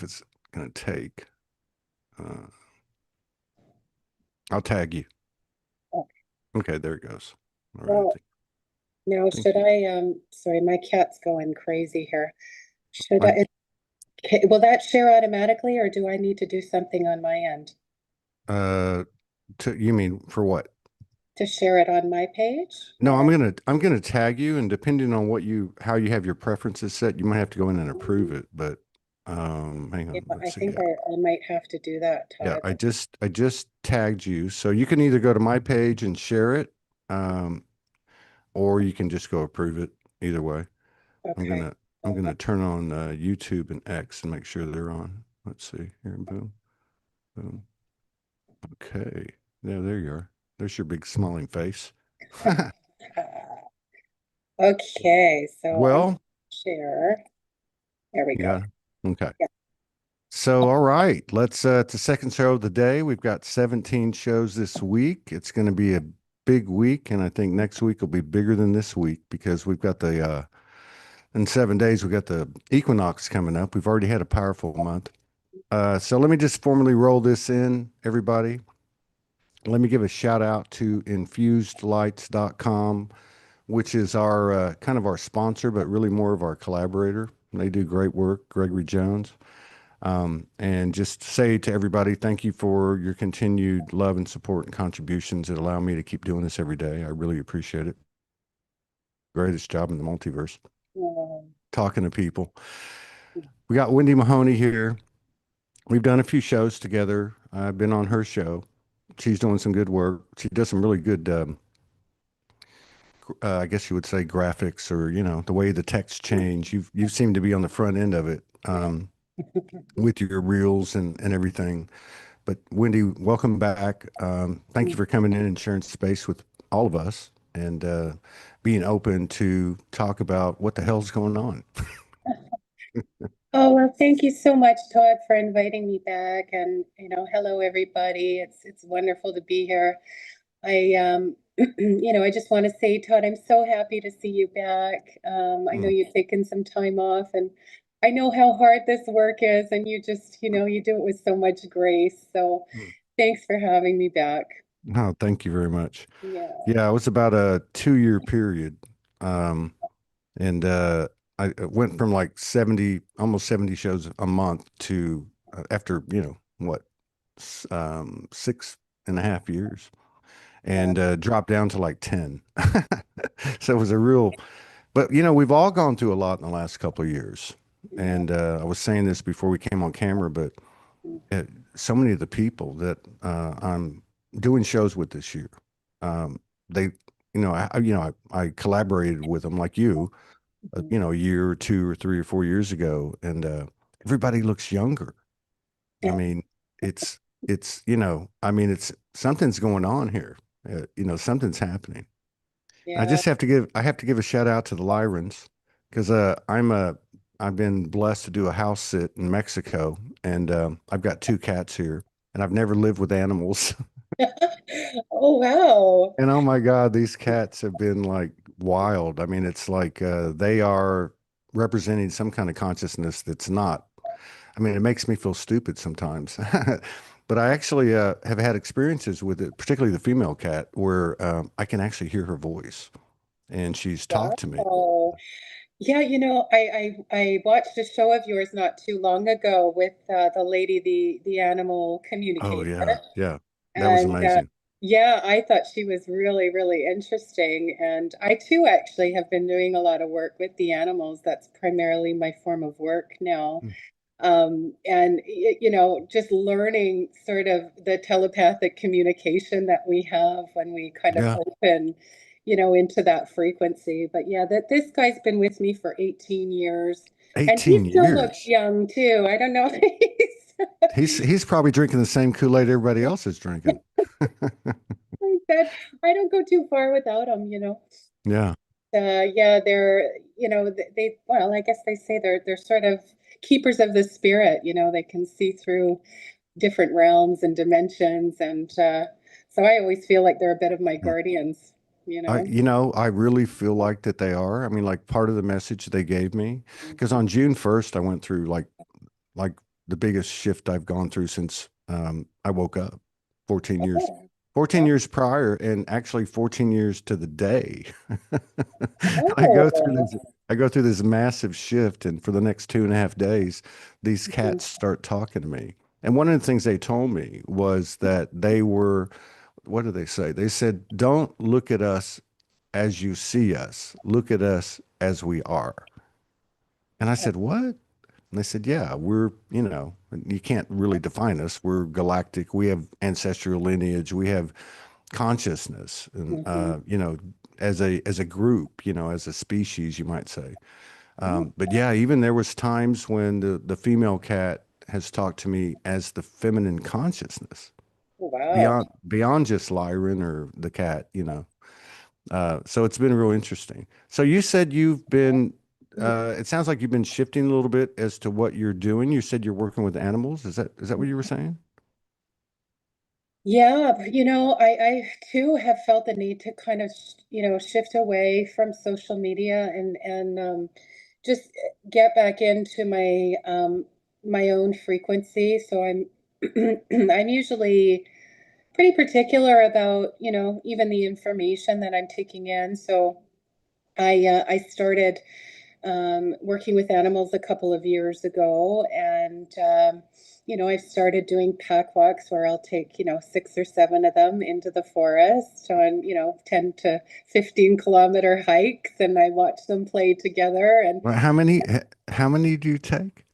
if it's going to take. Uh, I'll tag you. Okay. Okay, there it goes. All right. Well, now Thank should you. I, sorry, my cat's going crazy here. Should I, I, will that share automatically or do I need to do something on my end uh, you mean for what? to share it on my page? No, I'm gonna tag you, and depending on how you have your preferences set, you might have to go in and approve it. But hang Yeah, on, let's I see. think I might have to do that, Yeah, Todd. I just tagged you, so you can either go to my page and share it, um, or you can just go approve it. Either way, I'm Okay. gonna I'm gonna turn on YouTube and X and make sure they're on. Let's see here. Boom, boom. Okay, yeah, there you are. There's your big smiling face. Okay, so I'm Well, share. There we go. yeah. Okay. Yeah. So, all right, it's the second show of the day. We've got 17 shows this week. It's going to be a big week, and I think next week will be bigger than this week because we've got in 7 days, we've got the equinox coming up. We've already had a powerful month. So let me just formally roll this in, everybody. Let me give a shout out to infusedlights.com, which is our kind of our sponsor, but really more of our collaborator. They do great work, Gregory Jones. And just say to everybody, thank you for your continued love and support and contributions that allow me to keep doing this every day. I really appreciate it. Greatest job in the multiverse, Um, talking to people. We got Wendy Mahoney here. We've done a few shows together. I've been on her show. She's doing some good work. She does some really good, I guess you would say, graphics, or the way the text change. You seem to be on the front end of it, yeah. with your reels and everything. But Wendy, welcome back. Thank you for coming in and sharing space with all of us and being open to talk about what the hell's going on. Oh, well, thank you so much, Todd, for inviting me back. And, hello, everybody. It's wonderful to be here. I I just want to say, Todd, I'm so happy to see you back. I know Mm, you've taken some time off, and I know how hard this work is, and you just, you do it with so much grace. So mm. thanks for having me back. No, thank you very much. Yeah. Yeah, it was about a 2 year period. Um, and I went from like 70, almost 70 shows a month to after, what, 6.5 years, Yeah. and dropped down to like 10. So it was a real, but we've all gone through a lot in the last couple of years. Yeah. And I was saying this before we came on camera, but uh, so many of the people that I'm doing shows with this year, um, they, I collaborated with them like you, Mhm. a year or 2 or 3 or 4 years ago, and everybody looks younger. I Yeah. mean, I mean, it's something's going on here. Something's happening. Yeah. I have to give a shout out to the Lyrans because I've been blessed to do a house sit in Mexico, and I've got two cats here, and I've never lived with animals. Oh, wow. And oh my God, these cats have been like wild. I mean, it's like they are representing some kind of consciousness that's not. I mean, it makes me feel stupid sometimes. But I actually have had experiences with it, particularly the female cat, where I can actually hear her voice and she's talked to me. Wow. Yeah, I watched a show of yours not too long ago with the lady, the animal Oh communicator, yeah, yeah. That was and amazing. yeah, I thought she was really, really interesting. And I too actually have been doing a lot of work with the animals. That's primarily my form of work now. Mm. And just learning sort of the telepathic communication that we have when we kind of Yeah, open, into that frequency. But yeah, that this guy's been with me for 18 years, and he 18 still looks years. young too. I don't know. He's probably drinking the same Kool-Aid everybody else is drinking. I said I don't go too far without him. Yeah. Yeah, they're, well, I guess they say they're sort of keepers of the spirit. They can see through different realms and dimensions, and so I always feel like they're a bit of my guardians. You know. I really feel like that they are. I mean, like part of the message they gave me, because on June 1st, I went through like the biggest shift I've gone through since I woke up 14 years. Oh, 14 wow. years prior, and actually 14 years to the day. I go through Oh. this, I go through this massive shift, and for the next 2.5 days, these Mhm. cats start talking to me. And one of the things they told me was that they were, what did they say? They said, "Don't look at us as you see us. Look at us as we are." And I said, "What?" And they said, "Yeah, we're, you can't really define us. We're galactic. We have ancestral lineage. We have consciousness, and Mhm. as a group, as a species, you might say." Oh, But yeah, even there was times when the female cat has talked to me as the feminine consciousness wow. beyond just Lyran or the cat. So it's been real interesting. So you said you've been. It sounds like you've been shifting a little bit as to what you're doing. You said you're working with animals. Is that what you were saying? Yeah, I too have felt the need to kind of, shift away from social media and just get back into my own frequency. So I'm I'm usually pretty particular about, even the information that I'm taking in. So I started working with animals a couple of years ago, and I've started doing pack walks where I'll take, 6 or 7 of them into the forest on, 10 to 15 kilometer hikes, and I watch them play together. And Well, how many do you take?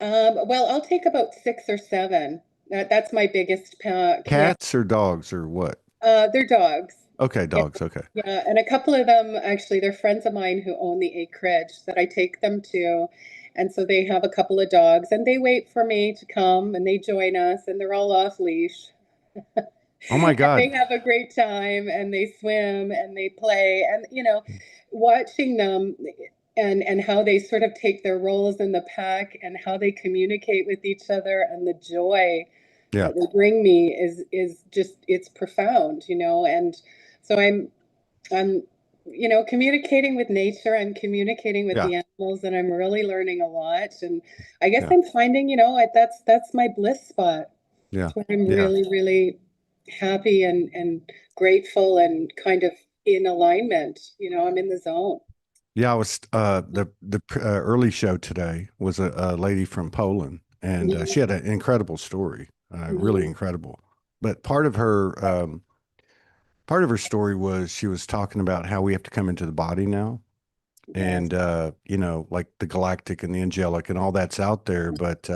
well, I'll take about 6 or 7. That's my biggest pack. Yeah, Cats or dogs or what? they're dogs. Okay, Yeah. dogs. Okay. Yeah, and a couple of them actually, they're friends of mine who own the acreage that I take them to. And so they have a couple of dogs and they wait for me to come and they join us and they're all off leash. Oh my And they God. have a great time and they swim and they play and watching them and how they sort of take their roles in the pack and how they communicate with each other and the joy Yeah. that they bring me is just it's profound, and so I'm communicating with nature and communicating with Yeah. the animals, and I'm really learning a lot. And I guess Yeah. I'm finding, that's my bliss spot. Yeah. It's where I'm Yeah. really, really happy and grateful and kind of in alignment. I'm in the zone. Yeah. I was the early show today was a lady from Poland, and Yeah. she had an incredible story, really Mhm. incredible. But part of her story was she was talking about how we have to come into the body now, Yes. and like the galactic and the angelic and all that's out there, but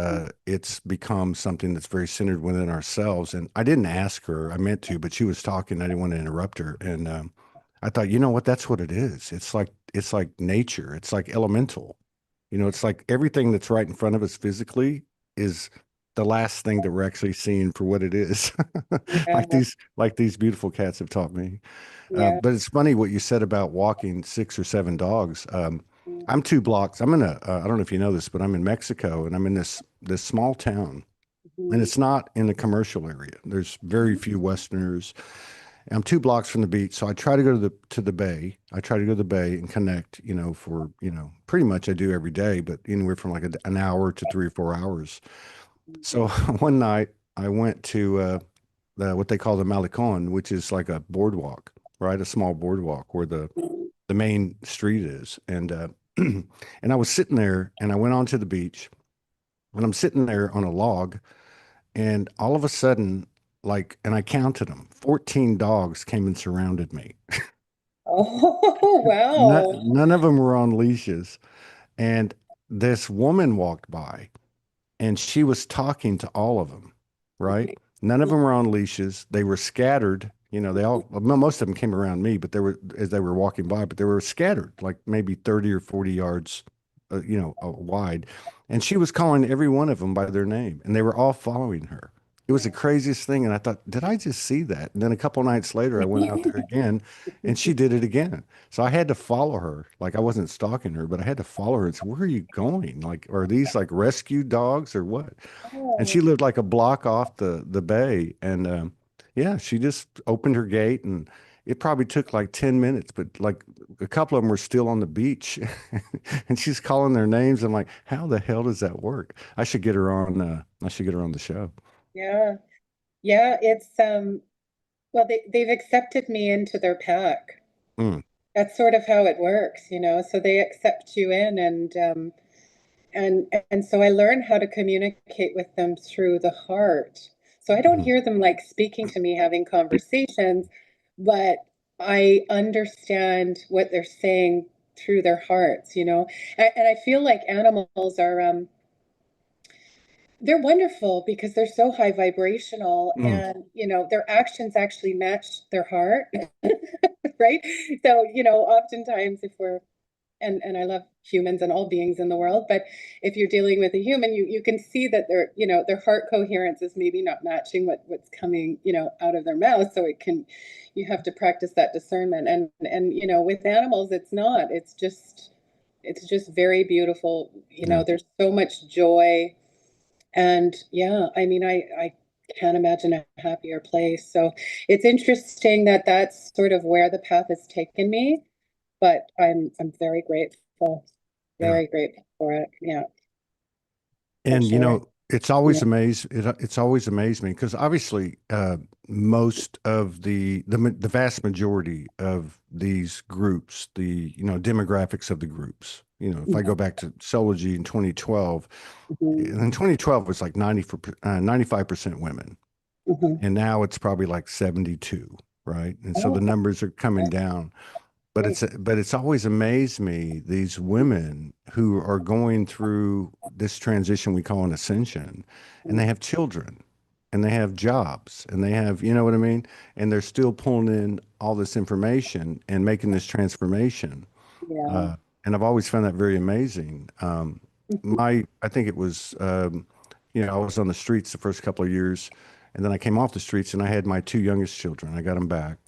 it's become something that's very centered within ourselves. And I didn't ask her, I meant to, but she was talking, I didn't want to interrupt her. And I thought, you know what, that's what it is. It's like nature, it's like elemental. It's like everything that's right in front of us physically is the last thing that we're actually seeing for what it is. like Yeah. these beautiful cats have taught me. Yeah. But it's funny what you said about walking 6 or 7 dogs. I'm 2 blocks. I don't know if you know this, but I'm in Mexico and I'm in this small town, and Mhm. it's not in a commercial area. There's very few Westerners. I'm 2 blocks from the beach, so I try to go to the bay. I try to go to the bay and connect, for, pretty much I do every day, but anywhere from like an hour to 3 or 4 hours. So one night I went to what they call the Malecon, which is like a boardwalk, right? A small boardwalk where the main street is. And and I was sitting there and I went onto the beach and I'm sitting there on a log, and all of a sudden, like, and I counted them, 14 dogs came and surrounded me. Oh, None, wow. none of them were on leashes. And this woman walked by and she was talking to all of them, right? None of them were on leashes. They were scattered. Most of them came around me, but they were as they were walking by, but they were scattered, like maybe 30 or 40 yards, wide. And she was calling every one of them by their name, and they were all following her. It was the craziest thing. And I thought, did I just see that? And then a couple nights later, I went out there again and she did it again. So I had to follow her. Like I wasn't stalking her, but I had to follow her and say, where are you going? Like, are these like rescue dogs or what? And she Oh, lived like a block off the bay. And yeah, she just opened her gate, it probably took like 10 minutes, but like a couple of them were still on the beach and she's calling their names. I'm like, how the hell does that work? I should get her on the show. Yeah. Yeah, it's well they've accepted me into their pack. Mm, That's sort of how it works, you know. So they accept you in, and so I learn how to communicate with them through the heart. So I don't mhm, hear them like speaking to me, having conversations, but I understand what they're saying through their hearts, you know. And I feel like animals are they're wonderful because they're so high vibrational, mm, and you know their actions actually match their heart. Right? So, you know, oftentimes if we're and I love humans and all beings in the world, but if you're dealing with a human, you can see that their, you know, their heart coherence is maybe not matching what's coming, you know, out of their mouth. So it can, you have to practice that discernment. And you know, with animals, it's not. It's just very beautiful. You yeah. know, there's so much joy. And yeah, I mean, I can't imagine a happier place. So it's interesting that that's sort of where the path has taken me, but I'm Yeah. very grateful for it. Yeah, for And you sure. know, Yeah. it's always amazed me because obviously most of the vast majority of these groups, the demographics of the groups, if I go back to Sology in 2012, Mhm, in 2012 was like 95% women, mhm. and now it's probably like 72, right? And so the Oh, numbers are coming that's down. great. But it's always amazed me, these women who are going through this transition we call an ascension, and they have children and they have jobs and they have, you know what I mean? And they're still pulling in all this information and making this transformation. Yeah. Uh, and I've always found that very amazing. Mhm, I think it was, I was on the streets the first couple of years, and then I came off the streets and I had my two youngest children. I got them back,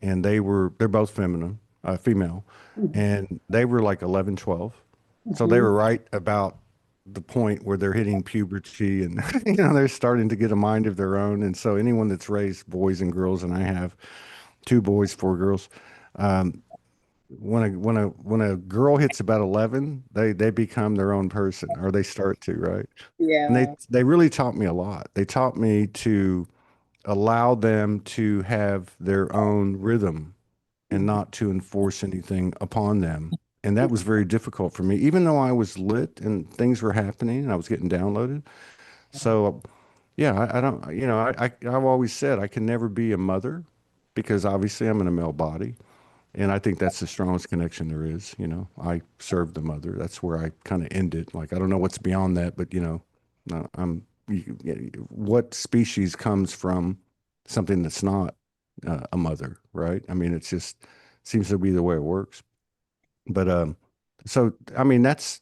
and they're both female, mhm, and they were like 11, 12. So they mhm. were right about the point where they're hitting puberty and they're starting to get a mind of their own. And so anyone that's raised boys and girls, and I have two boys, four girls, um, when a girl hits about 11, they become their own person, or they start to, right? And Yeah. they really taught me a lot. They taught me to allow them to have their own rhythm and Mhm, not to enforce anything upon them. And that was very difficult for me, even though I was lit and things were happening and I was getting downloaded. So, yeah, I don't, I've always said I can never be a mother because obviously I'm in a male body. And I think that's the strongest connection there is. I serve the mother. That's where I kind of end it. Like, I don't know what's beyond that, but, what species comes from something that's not a mother, right? I mean, it's just seems to be the way it works. But so I mean, that's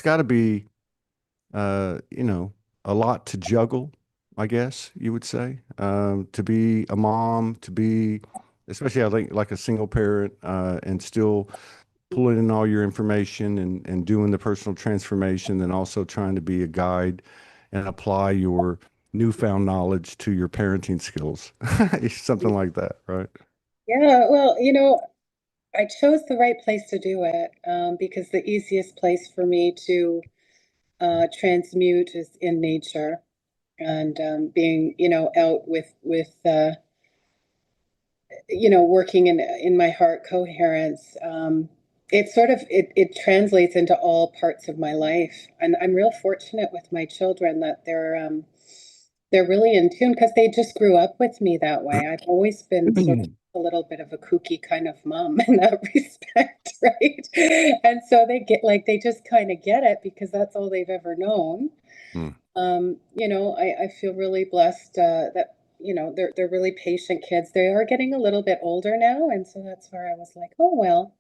got to be a lot to juggle, I guess you would say. To be a mom, to be, especially I think like a single parent, and still pulling in all your information and doing the personal transformation, and also trying to be a guide and apply your newfound knowledge to your parenting skills, something like that, right? Yeah. Well, you know, I chose the right place to do it, because the easiest place for me to transmute is in nature, and being, you know, out with you know, working in my heart coherence. It sort of it translates into all parts of my life, and I'm real fortunate with my children that they're really in tune because they just grew up with me that way. I've always been sort of a little bit of a kooky kind of mom in that respect, right? And so they get like they just kind of get it because that's all they've ever known. Hmm. You know, I feel really blessed that, you know, they're really patient kids. They are getting a little bit older now, and so that's where I was like, oh well,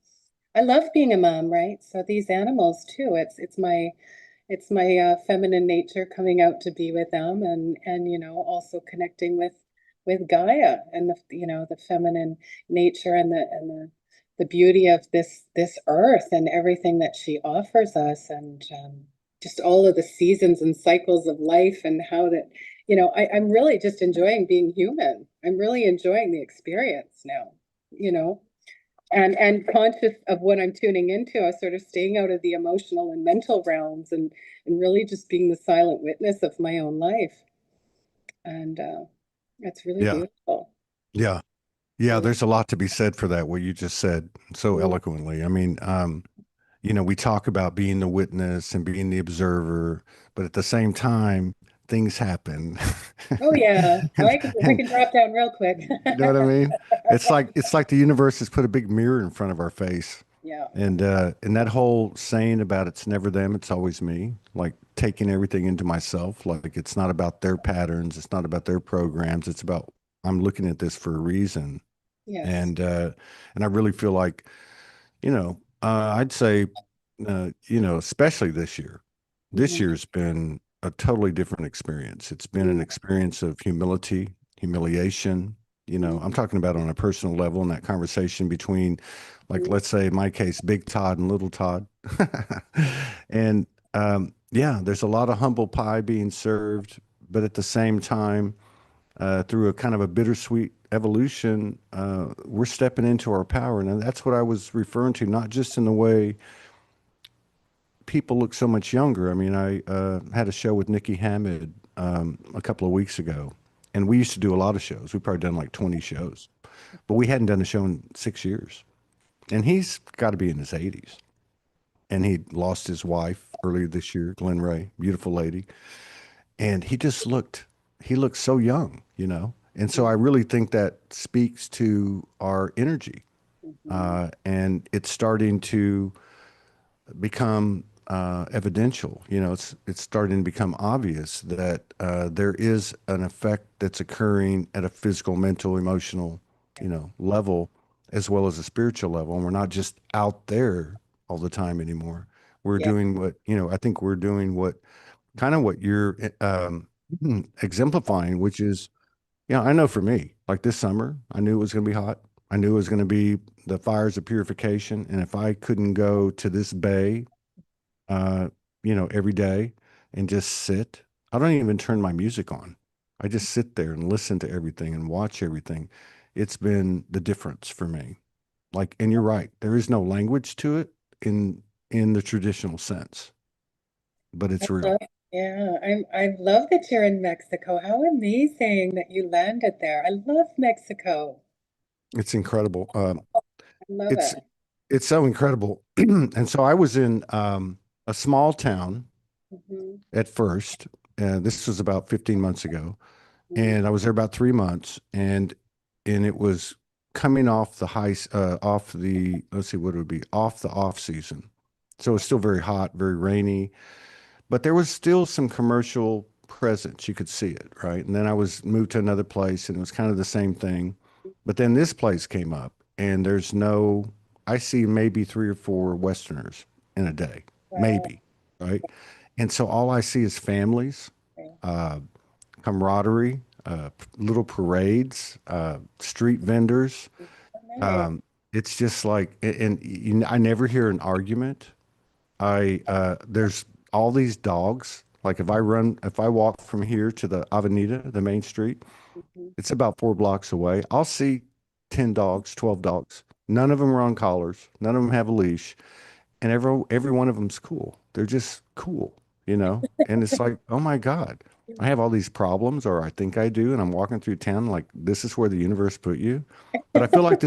I love being a mom, right? So these animals too. It's my feminine nature coming out to be with them, and you know, also connecting with Gaia and the, you know, the feminine nature and the beauty of this earth and everything that she offers us, and just all of the seasons and cycles of life, and how that, you know, I'm really just enjoying being human. I'm really enjoying the experience now. you know, and conscious of what I'm tuning into. I was sort of staying out of the emotional and mental realms and really just being the silent witness of my own life. And it's really Yeah. beautiful. Yeah. Yeah. Mm, There's a lot to be said for that, what you just said so mm. eloquently. I mean, we talk about being the witness and being the observer, but at the same time, things happen. Oh yeah. Oh, and, I and can drop down real quick. you know what I mean? It's like the universe has put a big mirror in front of our face. Yeah. And that whole saying about it's never them, it's always me, like taking everything into myself, like it's not about their patterns, it's not about their programs, it's about I'm looking at this for a reason. Yes. And I really feel like, I'd say especially this year. This Mhm. year's been a totally different experience. It's been an Mm, experience of humility, humiliation. I'm mhm, talking about on a personal level in that conversation between, like, mhm. let's say in my case, Big Todd and Little Todd. And yeah, there's a lot of humble pie being served, but at the same time, through a kind of a bittersweet evolution, we're stepping into our power. And that's what I was referring to, not just in the way people look so much younger. I mean, I had a show with Nikki Hammond a couple of weeks ago, and we used to do a lot of shows. We've probably done like 20 shows, but we hadn't done a show in 6 years. And he's got to be in his 80s. And he lost his wife earlier this year, Glenn Ray, beautiful lady. And he looked so young, you know? And so I really think that speaks to our energy. Mhm. And it's starting to become evidential. It's starting to become obvious that there is an effect that's occurring at a physical, mental, emotional, level, as well as a spiritual level. And we're not just out there all the time anymore. We're Yeah. doing I think we're doing what kind of what you're exemplifying, which is, I know for me, like this summer, I knew it was going to be hot. I knew it was going to be the fires of purification. And if I couldn't go to this bay uh, every day and just sit. I don't even turn my music on. I just sit there and listen to everything and watch everything. It's been the difference for me. Like, and you're right, there is no language to it in the traditional sense, but I it's real. love, yeah, I love that you're in Mexico. How amazing that you landed there. I love Mexico. It's incredible. I love It's it. it's so incredible. And so I was in a small town Mhm, at first. This was about 15 months ago, mhm, and I was there about 3 months, and it was coming off the off the let's see what it would be off the off season, so it's still very hot, very rainy, but there was still some commercial presence. You could see it, right? And then I was moved to another place, and it was kind of the same thing, but then this place came up, and there's no. I see maybe three or four Westerners in a day, wow. maybe, right? And so all I see is families. Okay. Uh, Camaraderie, little parades, street vendors. Nice. It's just like, I never hear an argument. There's all these dogs. Like if I walk from here to the Avenida, the main street, Mhm. it's about 4 blocks away. I'll see 10 dogs, 12 dogs. None of them are on collars. None of them have a leash, and every one of them's cool. They're just cool, you know? And it's like, oh my God, I have all these problems, or I think I do, and I'm walking through town like this is where the universe put you. But I feel like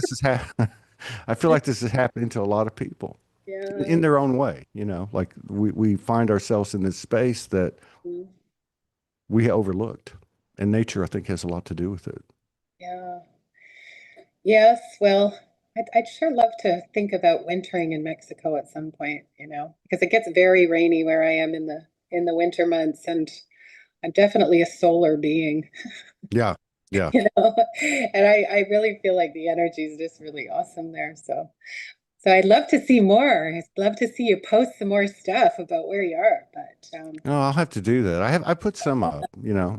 I feel like this is happening to a lot of people Yeah. in their own way, like we find ourselves in this space that Mm, we overlooked. And nature, I think, has a lot to do with it. yeah. Yes. Well, I'd sure love to think about wintering in Mexico at some point, because it gets very rainy where I am in the winter months, and I'm definitely a solar being. Yeah. Yeah. And I really feel like the energy is just really awesome there. So I'd love to see more. I'd love to see you post some more stuff about where you are. But No, I'll have to do that. I put some up,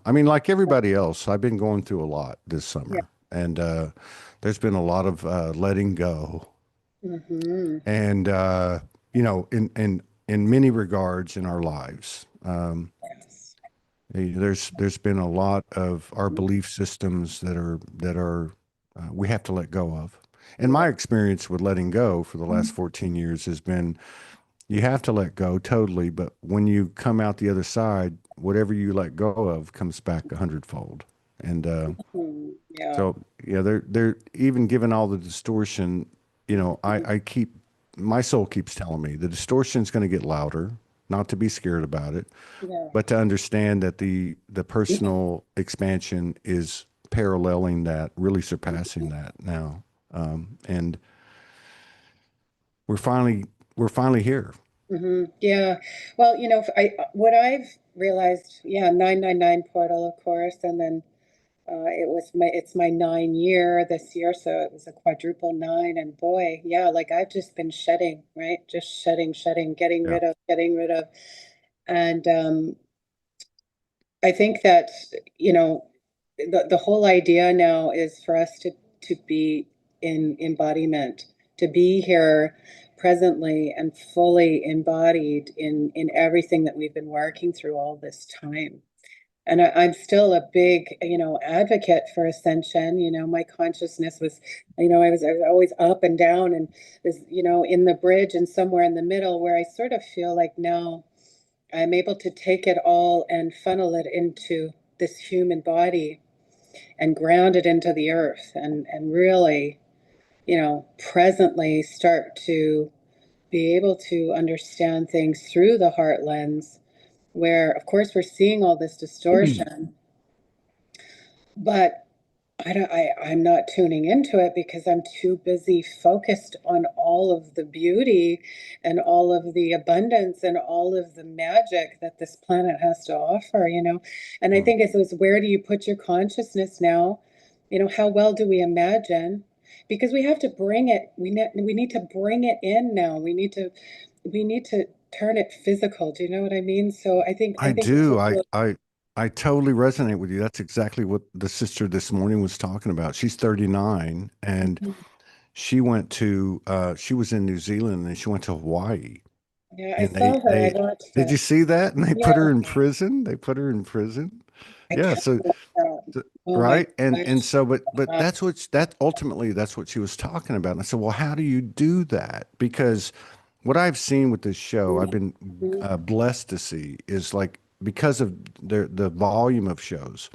I mean, like everybody else, I've been going through a lot this yeah. summer, and there's been a lot of letting go, Hmm. and in many regards in our lives. Yes. There's been a lot of our belief systems that are we have to let go of. And my experience with letting go for the last 14 years has been you have to let go totally, but when you come out the other side, whatever you let go of comes back a hundredfold. And Yeah. so yeah, they're even given all the distortion, I keep my soul keeps telling me the distortion's going to get louder, not to be scared about it, Yeah. but to understand that the personal expansion is paralleling that, really surpassing that now. And we're finally we're finally here. Yeah. Well, what I've realized, yeah, 999 portal, of course, and then it's my 9 year this year, so it was a quadruple nine, and boy, yeah, like I've just been shedding, right? Just shedding, Yeah. getting rid of. And I think that, you know, the whole idea now is for us to be in embodiment, to be here presently and fully embodied in everything that we've been working through all this time. And I'm still a big, advocate for ascension. My consciousness was, I was always up and down and this, in the bridge and somewhere in the middle where I sort of feel like now I'm able to take it all and funnel it into this human body and ground it into the earth and really, presently start to be able to understand things through the heart lens, where, of course, we're seeing all this distortion, but I'm not tuning into it because I'm too busy focused on all of the beauty and all of the abundance and all of the magic that this planet has to offer. And I Mm. think it's where do you put your consciousness now? How well do we imagine? Because we have to bring it, we need to bring it in now. We need to turn it physical. Do you know what I mean? So I I think it's do. just I totally resonate with you. That's exactly what the sister this morning was talking about. She's 39 and she was in New Zealand and she went to Hawaii. yeah, I And saw her. I they watched did you her. see that? And they Yeah, put her in prison. They put her in prison. I Yeah, kept so that. Oh my right. And gosh. so but Uh, that ultimately that's what she was talking about. And I said, "Well, how do you do that?" Because what I've seen with this show, I've been mhm. blessed to see is like because of the volume of shows,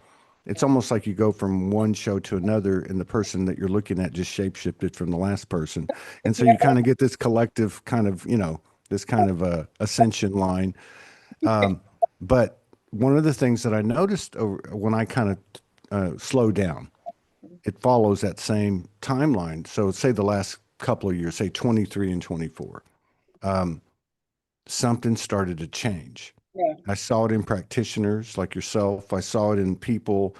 it's almost like you go from one show to another, and the person that you're looking at just shapeshifted from the last person, and so you Yeah. kind of get this collective kind of this kind of ascension line. But one of the things that I noticed when I kind of slow down, it follows that same timeline. So say the last couple of years, say 23 and 24, something started to change. Yeah. I saw it in practitioners like yourself. I saw it in people,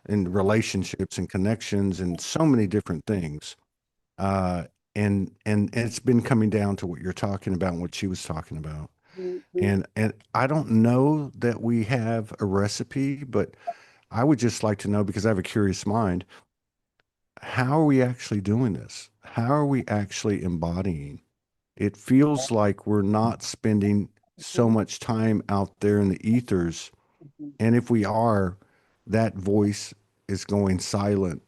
in relationships and connections and so many different things. Uh, and it's been coming down to what you're talking about and what she was talking about. Mhm. And I don't know that we have a recipe, but I would just like to know because I have a curious mind. How are we actually doing this? How are we actually embodying? It feels like we're not spending so Mhm. much time out there in the ethers. Mhm. And if we are, that voice is going silent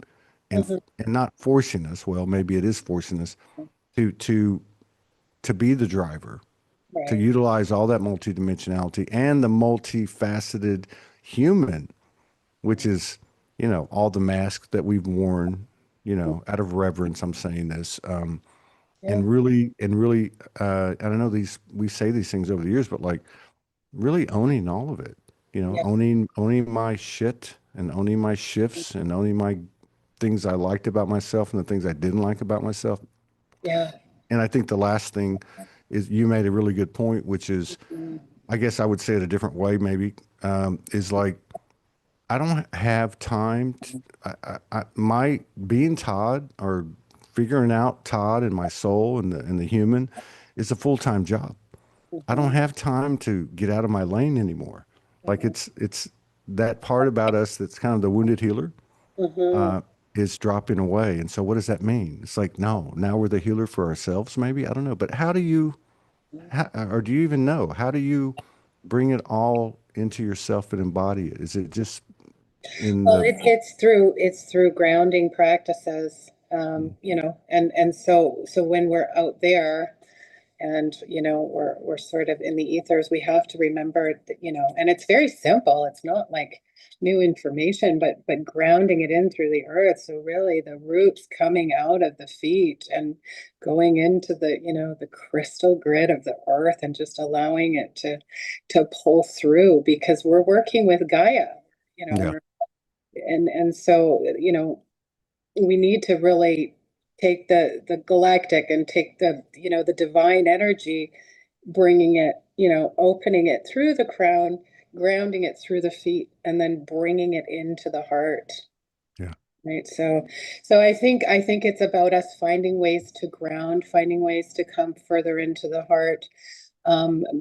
and Mhm. and not forcing us. Well, maybe it is forcing us to to to be the driver, to Right. utilize all that multidimensionality and the multifaceted human, which is, all the masks that we've worn, out of reverence. I'm saying this, Yeah. and really, I don't know we say these things over the years, but like really owning all of it, Yeah. owning my shit and owning my shifts and owning my things I liked about myself and the things I didn't like about myself. Yeah. And I think the last thing is you made a really good point, which is, Mm. I guess I would say it a different way, maybe, is like, I don't have time to, my being Todd or figuring out Todd and my soul and the human is a full-time job. I don't Mhm. have time to get out of my lane anymore. Like Mhm. it's that part about us that's kind of the wounded healer Mhm. is dropping away. And so what does that mean? It's like, no, now we're the healer for ourselves, maybe. I don't know. But or do you even know? How do you bring it all into yourself and embody it? Is it just in Well, the it's through grounding practices. Mm. And so when we're out there and we're sort of in the ethers, we have to remember that, and it's very simple. It's not like new information, but grounding it in through the earth. So really the roots coming out of the feet and going into the crystal grid of the earth, and just allowing it to pull through, because we're working with Gaia, Yeah. and so we need to really take the galactic and take the divine energy, bringing it, opening it through the crown, grounding it through the feet, and then bringing it into the heart. Yeah. Right. So I think it's about us finding ways to ground, finding ways to come further into the heart,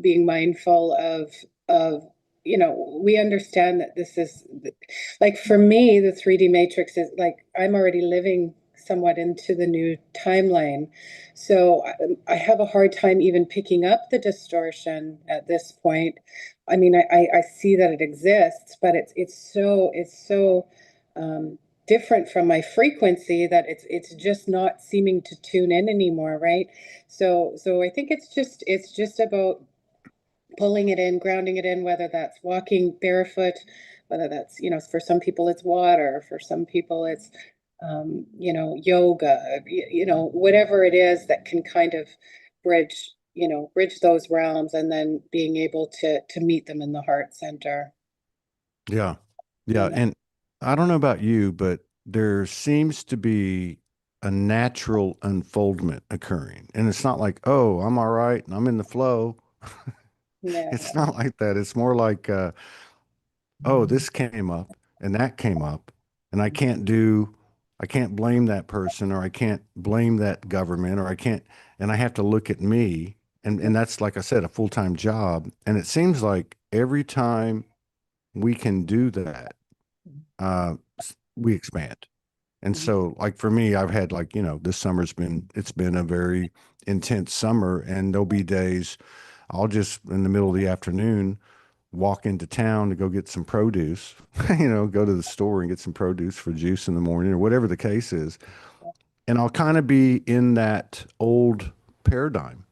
being mindful of we understand that this is, like, for me, the 3D matrix is like I'm already living somewhat into the new timeline. So I have a hard time even picking up the distortion at this point. I mean, I see that it exists, but it's so um, different from my frequency that it's just not seeming to tune in anymore, right? So I think it's just about pulling it in, grounding it in, whether that's walking barefoot, whether that's, for some people it's water, for some people it's, yoga, whatever it is that can kind of bridge those realms, and then being able to meet them in the heart center. Yeah. Yeah. Yeah. And I don't know about you, but there seems to be a natural unfoldment occurring. And it's not like, oh, I'm all right and I'm in the flow. It's Yeah. not like that. It's more like, oh, this came up and that came up, and I can't blame that person, or I can't blame that government, or I can't, and I have to look at me. And that's, like I said, a full-time job. And it seems like every time we can do that, we expand. And so, like for me, I've had, like, this it's been a very intense summer, and there'll be days I'll just in the middle of the afternoon walk into town to go get some produce, go to the store and get some produce for juice in the morning or whatever the case is. And I'll kind of be in that old paradigm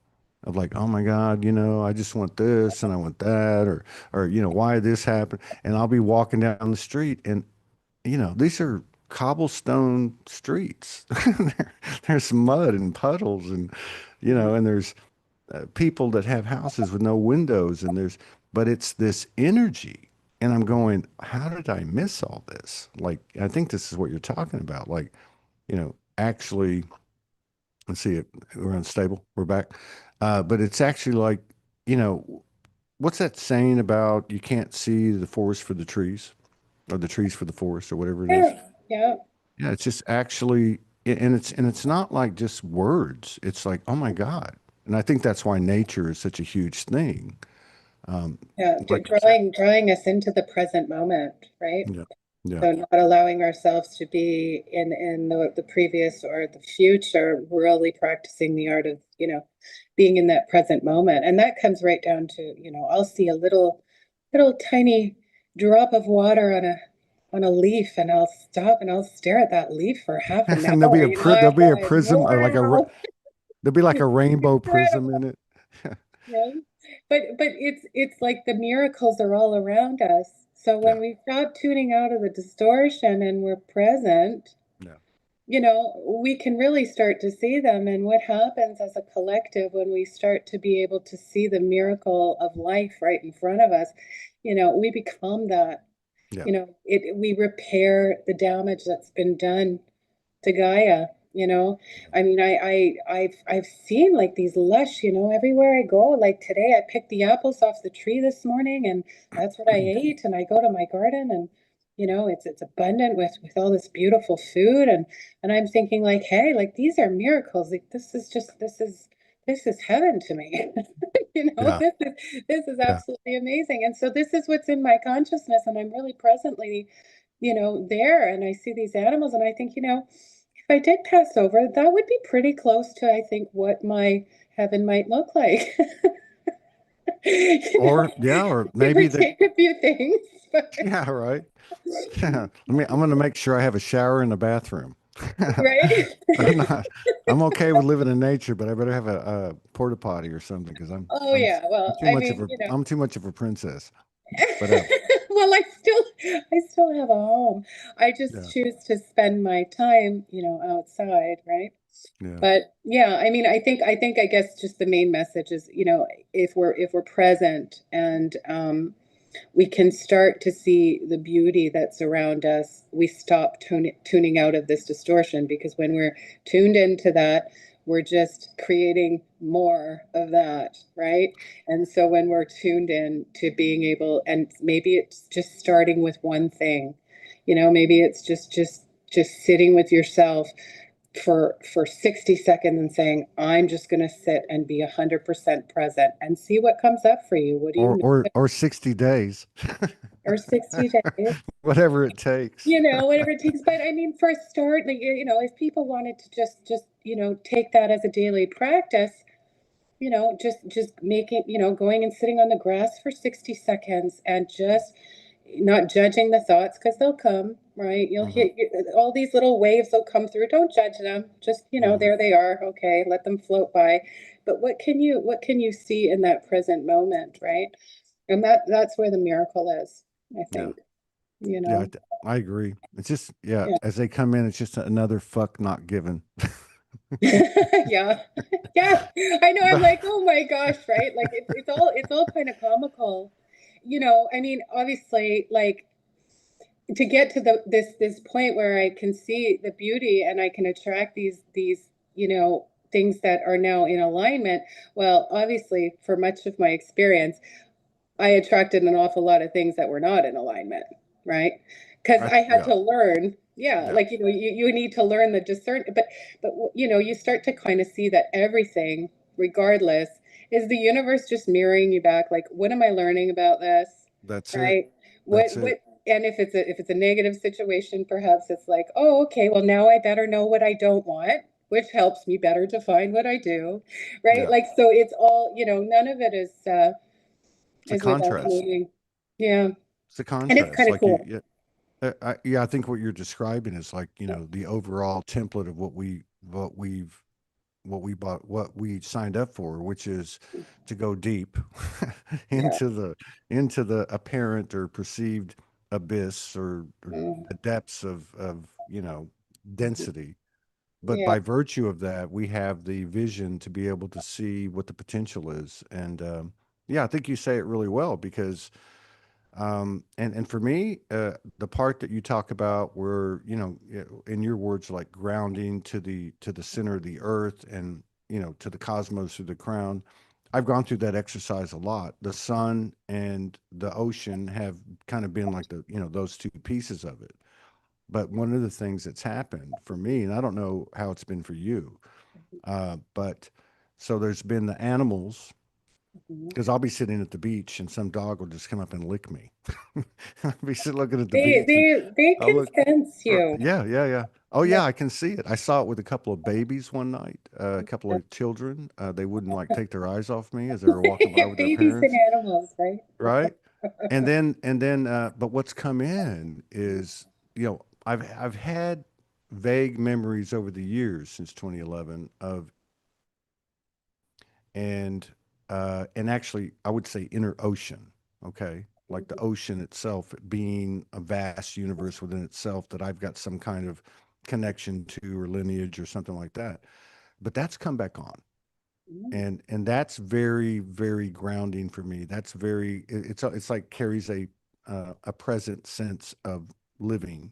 of like, oh my God, I just want this and I want that, or, why this happened. And I'll be walking down the street, and, these are cobblestone streets. There's mud and puddles, and, and there's people that have houses with no windows, but it's this energy. And I'm going, how did I miss all this? Like, I think this is what you're talking about. Like, actually, let's see it. We're unstable. We're back. But it's actually like, you know, what's that saying about you can't see the forest for the trees, or the trees for the forest, or whatever it is? Yeah. Yeah. Yeah, it's just actually, and it's not like just words. It's like, oh my God. And I think that's why nature is such a huge thing. Um, Yeah. like you said. Drawing us into the present moment, right? Yeah. Yeah. So not allowing ourselves to be in the previous or the future, really practicing the art of, being in that present moment. And that comes right down to, I'll see a little tiny drop of water on a leaf, and I'll stop and I'll stare at that leaf for half an And hour. there'll I'm be a going, prism, or like wow, there'll be like a rainbow prism incredible. in it. Right? But it's like the miracles are all around us. So Yeah. when we stop tuning out of the distortion and we're present, Yeah. we can really start to see them. And what happens as a collective when we start to be able to see the miracle of life right in front of us, we become that. Yeah. We repair the damage that's been done to Gaia, you know. I mean, I've seen like these lush, everywhere I go. Like today, I picked the apples off the tree this morning, and that's what I ate. And I go to my garden, and it's abundant with all this beautiful food, and I'm thinking like, hey, like these are miracles. Like this is heaven to me. Yeah. This is Yeah. absolutely amazing. And so this is what's in my consciousness, and I'm really presently there, and I see these animals, and I think, if I did pass over, that would be pretty close to, I think, what my heaven might look like. Or yeah, or Give or maybe take a few things. But yeah, right. Yeah. I'm going to make sure I have a shower in the bathroom. right? I'm not. I'm okay with living in nature, but I better have a porta potty or something because Oh yeah, I'm well, too I much of mean, a I'm too much of a princess. But well, I still have a home. I just yeah, choose to spend my time, outside, right? yeah, But yeah, I mean, I guess just the main message is, if we're present and we can start to see the beauty that's around us, we stop tuning out of this distortion, because when we're tuned into that, we're just creating more of that, right? And so when we're tuned in to being able, and maybe it's just starting with one thing, maybe it's just sitting with yourself for 60 seconds and saying, I'm just going to sit and be 100% present and see what comes up for you. What do you know? or 60 days, Or 60 days, whatever it takes. whatever it takes. But I mean, for a start, like, if people wanted to just, take that as a daily practice, just making, going and sitting on the grass for 60 seconds and just not judging the thoughts, because they'll come, right? You'll Hmm. hit all these little waves, will come through. Don't judge them. Just, Hmm. there they are. Okay, let them float by. But what can you see in that present moment, right? And that's where the miracle is, I Yeah, think, yeah, I agree. It's just yeah, yeah. as they come in, it's just another fuck not given. Yeah. Yeah. I know. I'm like, oh my gosh, right? Like it's all kind of comical. I mean, obviously, like, to get to this point where I can see the beauty and I can attract these, things that are now in alignment. Well, obviously, for much of my experience, I attracted an awful lot of things that were not in alignment, right? Because I had Yeah, to learn, yeah, yeah, like, you need to learn the discern, but you start to kind of see that everything, regardless, is the universe just mirroring you back. Like, what am I learning about this, that's it. right? What That's it. what and if it's a negative situation, perhaps it's like, oh, okay, well, now I better know what I don't want, which helps me better define what I do, right? Yeah, Like, so it's all, none of it is it's a is without contrast. meaning. Yeah. It's a And it's contrast. kind of Like you, cool. yeah, yeah. I think what you're describing is like the overall template of what we bought, what we signed up for, which is to go deep Yeah. into the apparent or perceived abyss or Mm, the depths of mhm. density. But Yeah. by virtue of that, we have the vision to be able to see what the potential is. And yeah, I think you say it really well because and for me, the part that you talk about where, in your words, like grounding to the center of the earth and, to the cosmos through the crown, I've gone through that exercise a lot. The sun and the ocean have kind of been like those two pieces of it. But one of the things that's happened for me, and I don't know how it's been for you, but so there's been the animals Mhm. because I'll be sitting at the beach and some dog will just come up and lick me. I'll be sitting looking at the They beach and they they I'll can look. sense you. Yeah, yeah, yeah. Oh Yeah. yeah, I can see it. I saw it with a couple of babies one night, a couple of children. They wouldn't like take their eyes off me as they were walking by with their Babies and parents, animals, right? right? But what's come in is, I've had vague memories over the years since 2011 of and actually I would say inner ocean, okay? Like the ocean itself being a vast universe within itself that I've got some kind of connection to or lineage or something like that. But that's come back on. Mhm. And that's very, very grounding for me. That's it's like carries a present sense of living,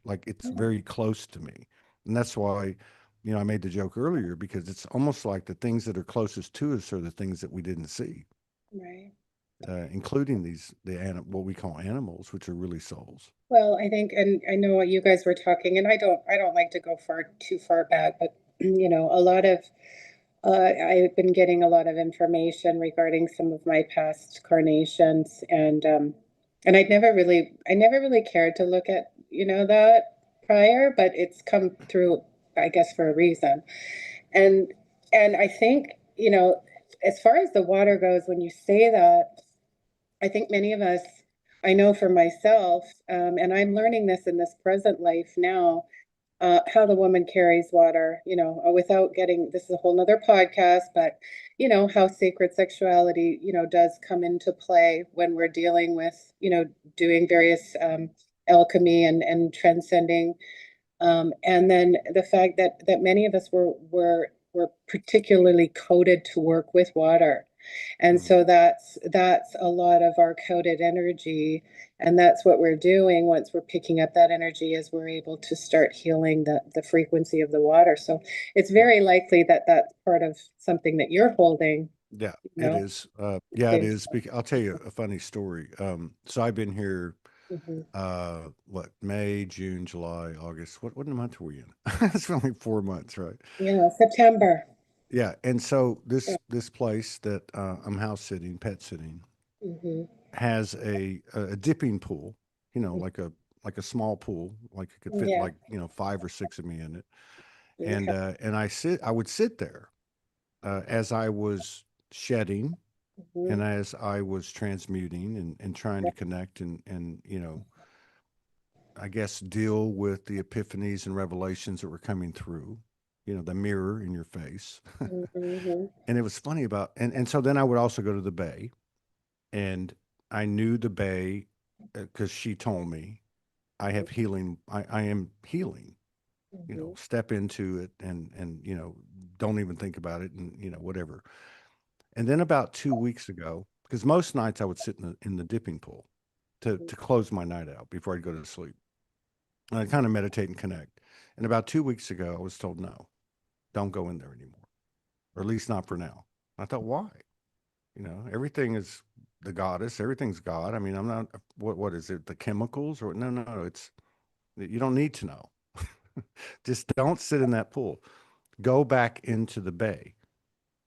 like it's Yeah. very close to me. And that's why, I made the joke earlier because it's almost like the things that are closest to us are the things that we didn't see, Right. including what we call animals, which are really souls. Well, I think, and I know what you guys were talking, and I don't like to go too far back, but a lot of I've been getting a lot of information regarding some of my past carnations, and I never really cared to look at, that prior, but it's come through, I guess, for a reason. And and I think, as far as the water goes, when you say that, I think many of us, I know for myself, and I'm learning this in this present life now, how the woman carries water, without getting, this is a whole nother podcast, but how sacred sexuality, does come into play when we're dealing with, doing various alchemy and transcending. And then the fact that many of us were particularly coded to work with water. And Mm. so that's a lot of our coded energy. And that's what we're doing once we're picking up that energy, is we're able to start healing the frequency of the water. So it's Yeah. very likely that that's part of something that you're holding, Yeah, you it know. is. Yeah, it Too. is. I'll tell you a funny story. So I've been here, Mhm. what, May, June, July, August. What month are we in? It's only 4 months, right? Yeah, September. Yeah. And so Yeah. this place that I'm house sitting, pet sitting, Hmm. has a dipping pool, like a small pool, like it could fit Yeah. like, 5 or 6 of me in it. And Okay. I would sit there as I was shedding Hmm. and as I was transmuting and trying to connect and I guess deal with the epiphanies and revelations that were coming through, the mirror in your face. Hmm. And it was funny and so then I would also go to the bay, and I knew the bay because she told me I am healing, Hmm. step into it and don't even think about it and whatever. And then about 2 weeks ago, because most nights I would sit in the dipping pool to close my night out before I'd go to sleep. And I'd kind of meditate and connect. And about 2 weeks ago, I was told, no, don't go in there anymore, or at least not for now. I thought, why? Everything is the goddess, everything's God. I mean, I'm not, what is it, the chemicals? Or no, you don't need to know. Just don't sit in that pool. Go back into the bay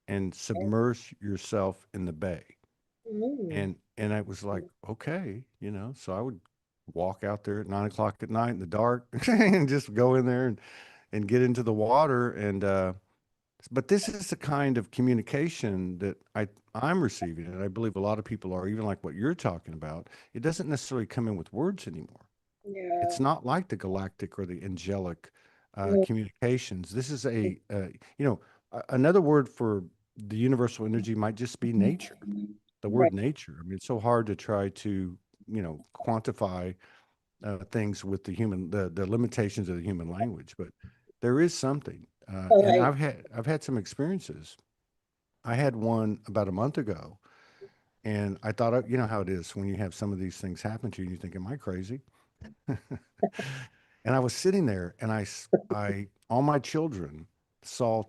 and submerge yourself in the bay. Mm. And I was like, okay, so I would walk out there at 9 o'clock at night in the dark and just go in there and get into the water. But this is the kind of communication that I'm receiving, and I believe a lot of people are, even like what you're talking about. It doesn't necessarily come in with words anymore. Yeah. It's not like the galactic or the angelic Mm. communications. This is another word for the universal energy might just be nature, the Right. word nature. I mean, it's so hard to try to, quantify things with the limitations of the human language, but there is something. So And like, I've had some experiences. I had one about a month ago, and I thought, you know how it is when you have some of these things happen to you, and you think, am I crazy? And I was sitting there, and all my children saw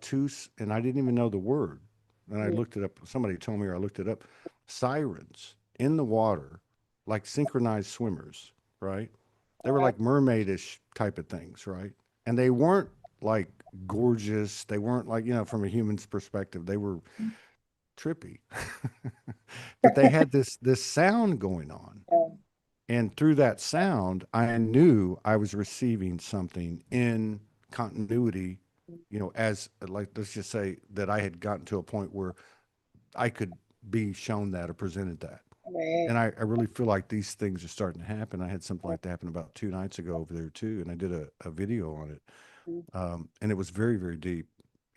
and I didn't even know the word. And I mm, looked it up. Somebody told me, or I looked it up. Sirens in the water, like synchronized swimmers, right? They were like mermaidish type of things, right? And they weren't like gorgeous. They weren't like, from a human's perspective, they were trippy. But they had this sound going on. um, And through that sound, I knew I was receiving something in continuity, as like, let's just say that I had gotten to a point where I could be shown that or presented that. right. And I really feel like these things are starting to happen. I had something like that happen about 2 nights ago over there too. And I did a video on it. And it was very, very deep.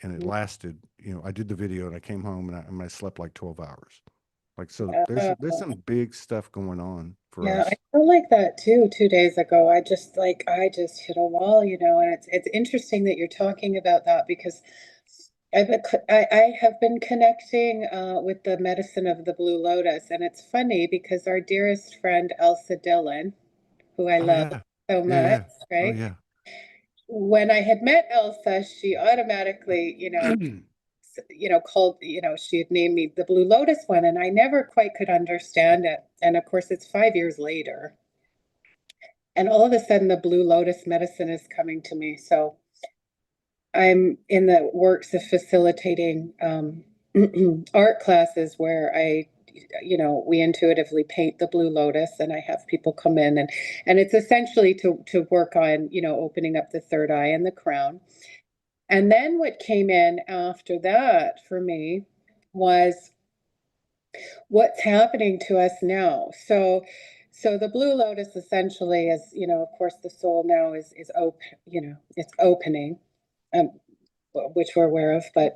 And it lasted, I did the video and I came home and I slept like 12 hours. Like, so there's Yeah. some big stuff going on for Yeah, I us. felt like that too 2 days ago. I just hit a wall, and it's interesting that you're talking about that, because I have been connecting with the medicine of the Blue Lotus, and it's funny because our dearest friend Elsa Dillon, who I Oh love yeah. so Yeah, much, yeah. Oh right? yeah. When I had met Elsa, she automatically, called, she had named me the Blue Lotus one, and I never quite could understand it. And of course, it's 5 years later. And all of a sudden, the Blue Lotus medicine is coming to me. So I'm in the works of facilitating art classes where we intuitively paint the Blue Lotus, and I have people come in, and it's essentially to work on, opening up the third eye and the crown. And then what came in after that for me was what's happening to us now. So the blue lotus essentially is, of course, the soul now is open, it's opening, um, which we're aware of, but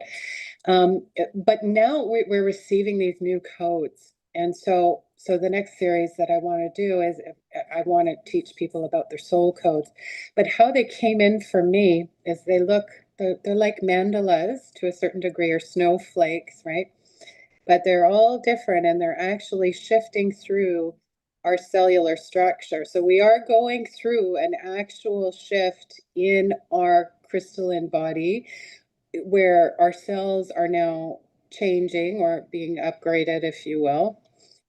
now we're receiving these new codes. And so the next series that I want to do is I want to teach people about their soul codes. But how they came in for me is they're like mandalas to a certain degree, or snowflakes, right? But they're all different, and they're actually shifting through our cellular structure. So we are going through an actual shift in our crystalline body, where our cells are now changing or being upgraded, if you will.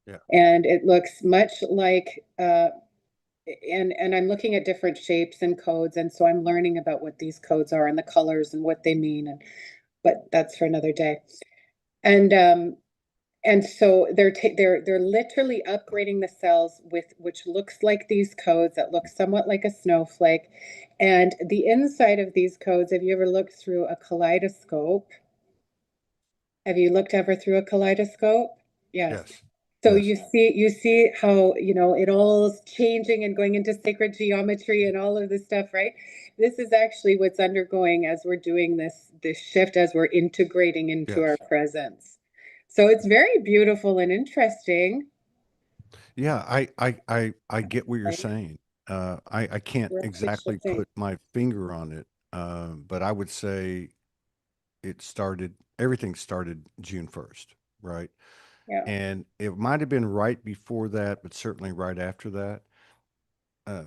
Yeah. And it looks much like and I'm looking at different shapes and codes, and so I'm learning about what these codes are and the colors and what they mean, and but that's for another day. And so they're literally upgrading the cells with, which looks like these codes that look somewhat like a snowflake. And the inside of these codes, have you ever looked through a kaleidoscope? Have you looked ever through a kaleidoscope? Yes. Yes. So Yes. you see how, it all is changing and going into sacred geometry and all of this stuff, right? This is actually what's undergoing as we're doing this shift, as we're integrating into our Yes. presence. So it's very beautiful and interesting. Yeah, I get what you're Right? saying. I can't We're actually exactly shifting. put my finger on it, but I would say everything started June 1st, right? Yeah. And it might have been right before that, but certainly right after that. Uh,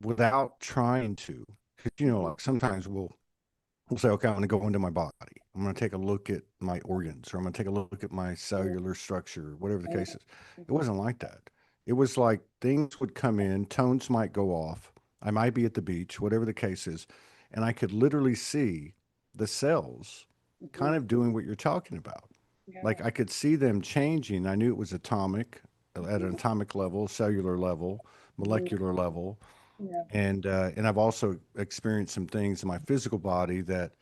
without trying to, because Mhm. like sometimes we'll say, okay, I'm going to go into my body. I'm going to take a look at my organs, or I'm going to take a look at my Yeah. cellular structure, whatever the Right. case is. It Mhm. wasn't like that. It was like things would come in, tones might go off. I might be at the beach, whatever the case is, and I could literally see the cells kind Mhm. of doing what you're talking about. Yeah. Like I could see them changing. I knew it was atomic, at an Mhm. atomic level, cellular level, Mhm. molecular level, Yeah. and I've also experienced some things in my physical body that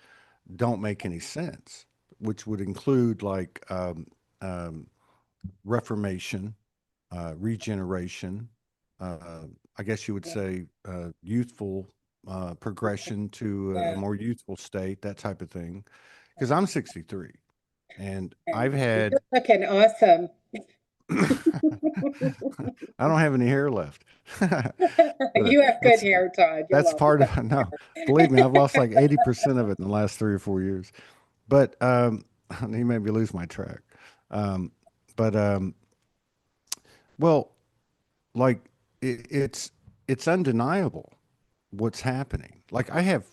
don't make any sense, which would include like um, reformation, regeneration. I guess you would Yeah. say youthful progression to a Yeah. more youthful state, that type of thing. Because Yeah. I'm 63 and I've And had, you're looking awesome. I don't have any hair left. But You have good that's hair, Todd. You'll that's always part have of it. good No, believe me, I've lost like 80% of it in the last 3 or 4 years. But he made me lose my track. Um, but well, like it's undeniable what's happening. Like I have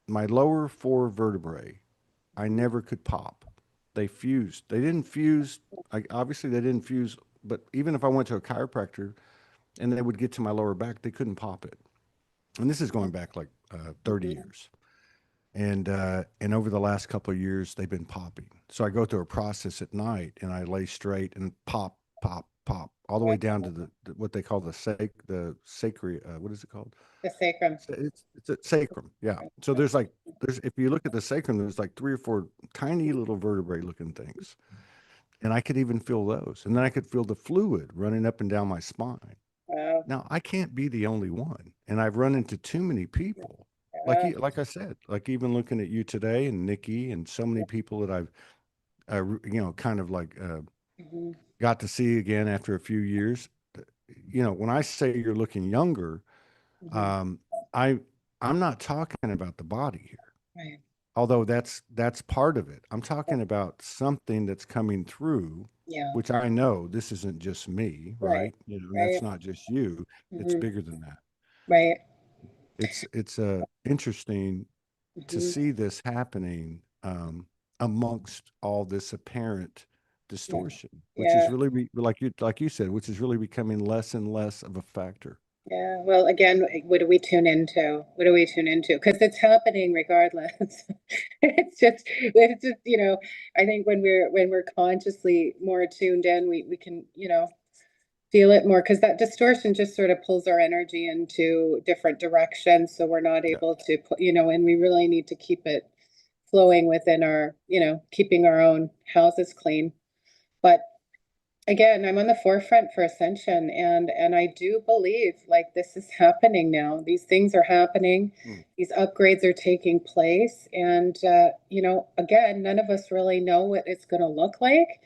my lower four vertebrae, I hair. never could pop. They fused. They didn't fuse. Like obviously they didn't fuse. But even if I went to a chiropractor and they would get to my lower back, they couldn't pop it. And this is going back like 30 Mhm. years. And over the last couple of years they've been popping. So I go through a process at night and I lay straight and pop, pop, pop, all the way down to what they call the sacred, what is it called? The sacrum. It's a sacrum. Yeah. So there's if you look at the sacrum, there's like three or four tiny little vertebrae looking things, and I could even feel those, and then I could feel the fluid running up and down my spine. Wow. Now, I can't be the only one, and I've run into too many people. Yeah. Like I said, like even looking at you today and Nikki and so many people that I've, kind of like Mhm. got to see again after a few years. When I say you're looking younger, Mhm. um, I I'm not talking about the body here, Right. although that's part of it. I'm talking about something that's coming through, Yeah. which I know this isn't just me, Right. right? And Right. that's not just you. It's Mhm. bigger than that. Right. It's interesting to Mhm. see this happening amongst all this apparent Yeah. distortion, which is Yeah. really like you said, which is really becoming less and less of a factor. Yeah. Well, again, what do we tune into? What do we tune into? Because it's happening regardless. It's just, I think when we're consciously more tuned in, we can, feel it more, because that distortion just sort of pulls our energy into different directions. So we're not Yeah, able to put, and we really need to keep it flowing within our, keeping our own houses clean. But again, I'm on the forefront for ascension, and I do believe like this is happening now. These things are happening. Mm. These upgrades are taking place, and again, none of us really know what it's going to look like.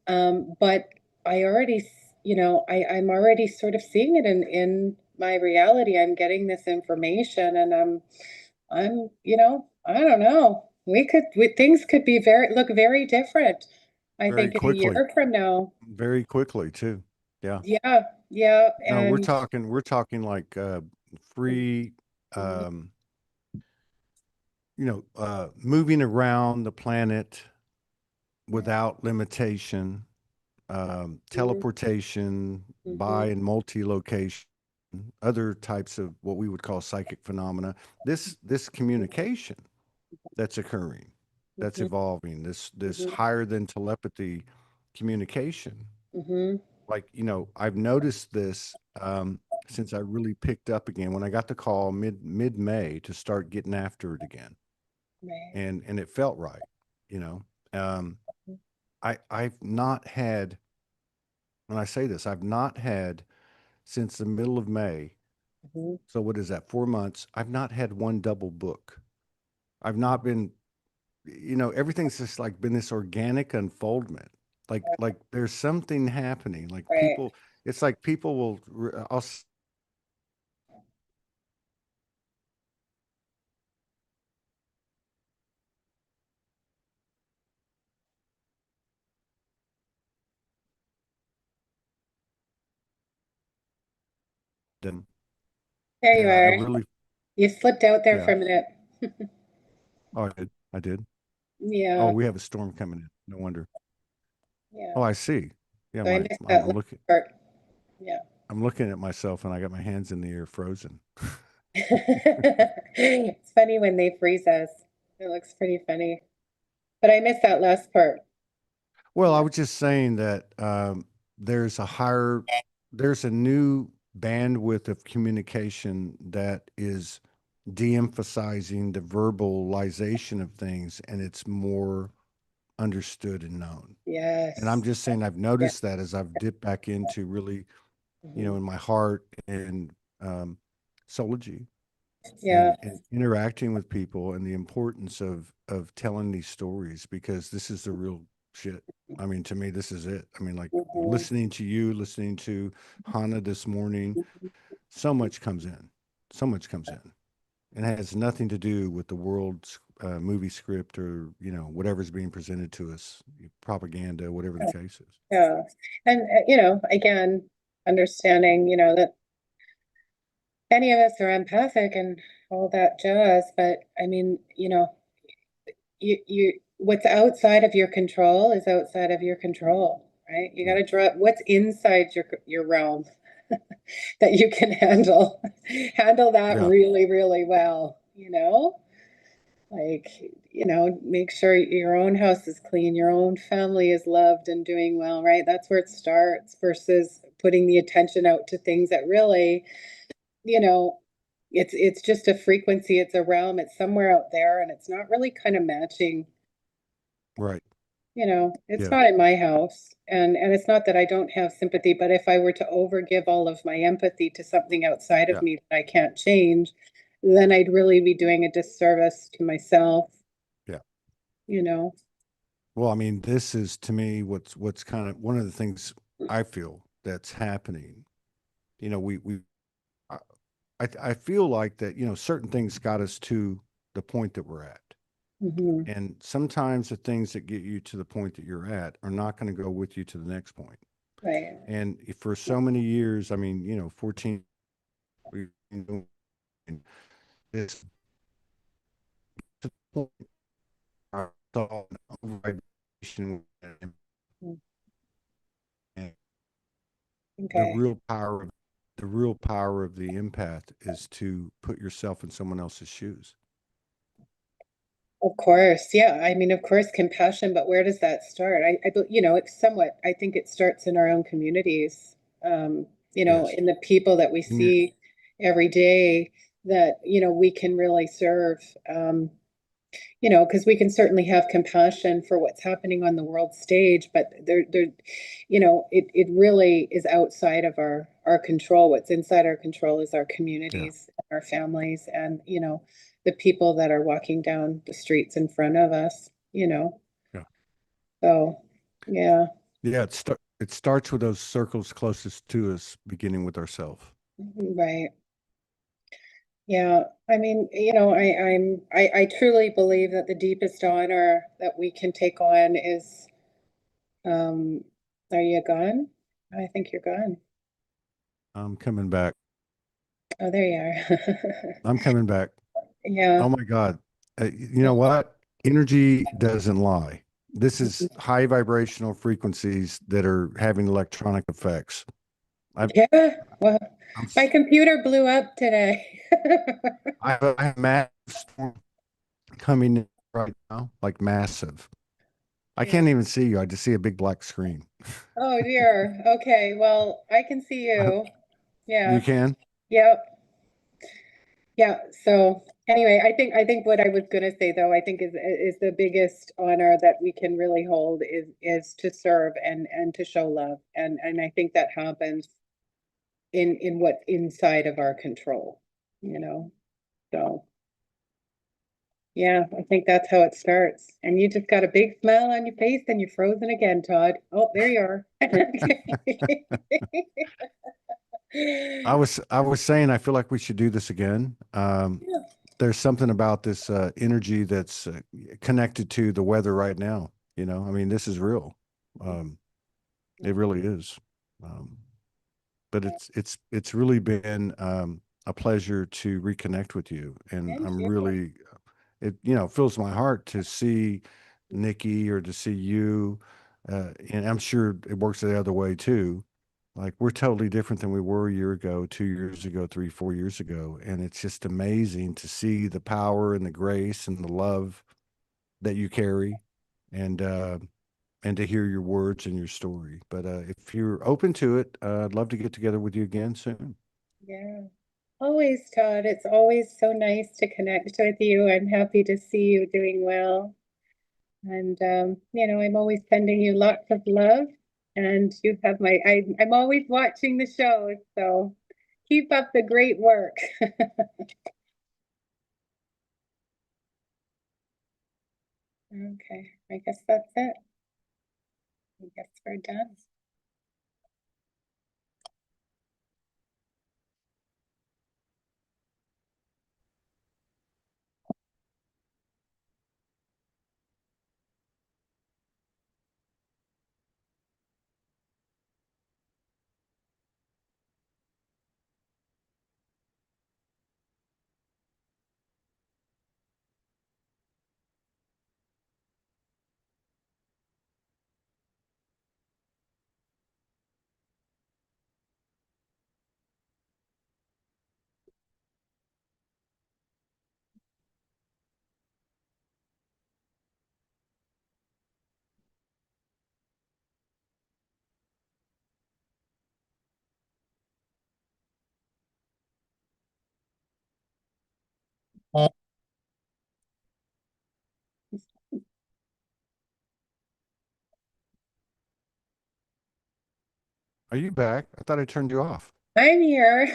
But I already, I'm already sort of seeing it in my reality. I'm getting this information, and I don't know. Things could be look very different. I Very think in a quickly, year from now. very quickly too. Yeah. Yeah, yeah, No, and we're talking like free, mhm, um, moving around the planet without limitation, mhm, teleportation by mhm, and multi-location, other types of what we would call psychic phenomena. This communication that's occurring, that's mhm, evolving, this mhm, higher than telepathy communication. mhm. Like, I've noticed this since I really picked up again when I got the call mid May to start getting after it again, Right. and it felt right. You know, um, I've not had, when I say this, I've not had since the middle of May. Mhm. So what is that? 4 months. I've not had one double book. I've not been, everything's just like been this organic unfoldment. Like there's something happening. Like Right. people, it's like people will. I'll them, There you and I are. really, You slipped out there yeah. for a minute. Oh, I did. I did. Oh, Yeah, we have a storm coming in. No wonder. Oh, yeah. I see. Yeah, So I missed that last part. Yeah. I'm looking at myself, and I got my hands in the air, frozen. It's funny when they freeze us. It looks pretty funny. But I missed that last part. Well, I Yeah. was just saying that there's a higher, there's a new bandwidth of communication that is de-emphasizing the verbalization of things, and it's more understood and known. And I'm Yes. just saying I've Yeah. noticed that as I've dipped back into really, Mhm. in my heart and um, Soulogy Yeah. and interacting with people and the importance of telling these stories because this is the real shit. I mean, to me, this is it. I mean, like Mhm. listening to you, listening to Hannah this morning, so much comes in, so much comes in, and it has nothing to do with the world's movie script or whatever's being presented to us, propaganda, whatever the case is. Yeah. And, again, understanding, that any of us are empathic and all that jazz, but I mean, what's outside of your control is outside of your control, right? You got Yeah, to draw what's inside your realm that you can handle that yeah, really, really well, like, make sure your own house is clean, your own family is loved and doing well, right? That's where it starts versus putting the attention out to things that really, you know, it's just a frequency, it's a realm, it's somewhere out there, and it's not really kind of matching. right. It's Yeah, not in my house. And it's not that I don't have sympathy, but if I were to overgive all of my empathy to something outside of yeah, me that I can't change, then I'd really be doing a disservice to myself, yeah. you know. Well, I mean, this is to me what's kind of one of the things I feel that's happening. We I I feel like that, certain things got us to the point that we're at. Hmm. And sometimes the things that get you to the point that you're at are not going to go with you to the next point. Right. And for so many years, I mean, 14, we've been doing this to the point I saw an vibration Mm. and the Okay. real power of the empath is to put yourself in someone else's shoes. Of course. Yeah. I mean, of course, compassion, but where does that start? It's somewhat, I think it starts in our own communities, Yes. in the people that we And you see every day that, we can really serve. you know, because we can certainly have compassion for what's happening on the world stage, but you know, it really is outside of our control. What's inside our control is our Yeah. communities, our families, and, you know, the people that are walking down the streets in front of us, you know. Yeah. So, yeah, Yeah. It starts with those circles closest to us, beginning with ourselves. right. Yeah, I mean, you know, I truly believe that the deepest honor that we can take on is, um, are you gone? I think you're gone. I'm coming back. Oh, there you are. I'm coming back. Yeah. Oh my God. You know what? Energy doesn't lie. This is high vibrational frequencies that are having electronic effects. I've, Yeah. Well, I'm, my s- computer blew up today. I have a massive storm coming in right now, like massive. I Yeah. can't even see you. I just see a big black screen. Oh dear. Okay. Well, I can see you. You Yeah. can? Yep. Yeah. So anyway, I think what I was gonna say though, I think is the biggest honor that we can really hold is to serve and to show love. And I think that happens in what's inside of our control, you know. So yeah, I think that's how it starts. And you just got a big smile on your face and you're frozen again, Todd. Oh, there you are. I was saying I feel like we should do this again. Yeah. There's something about this energy that's connected to the weather right now. You know, I mean, this is real. Um, it really is. Um, but it's really been a pleasure to reconnect with you, and Thank I'm you. really it fills my heart to see Nikki or to see you, and I'm sure it works the other way too. Like we're totally different than we were a year ago, 2 years ago, 3, 4 years ago, and it's just amazing to see the power and the grace and the love that you carry, and uh, and to hear your words and your story. But if you're open to it, I'd love to get together with you again soon. Yeah. Always, Todd. It's always so nice to connect with you. I'm happy to see you doing well. And you know, I'm always sending you lots of love. And you have I'm always watching the shows, so keep up the great work. Okay, I guess that's it. I guess we're done. Are you back? I thought I turned you off. I'm here.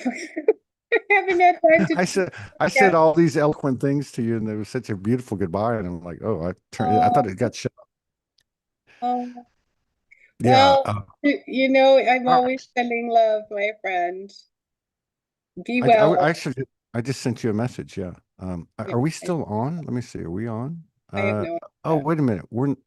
I haven't had time to I said I said yet. all these eloquent things to you, and it was such a beautiful goodbye. And I'm like, oh, I thought it Oh, got shut. oh. Yeah. Well, you know, I'm All always right. sending love, my friend. Be I well. actually I just sent you a message. Yeah. Are we I still on? Let me see. Are we on? I have Uh, no oh, idea. wait a minute.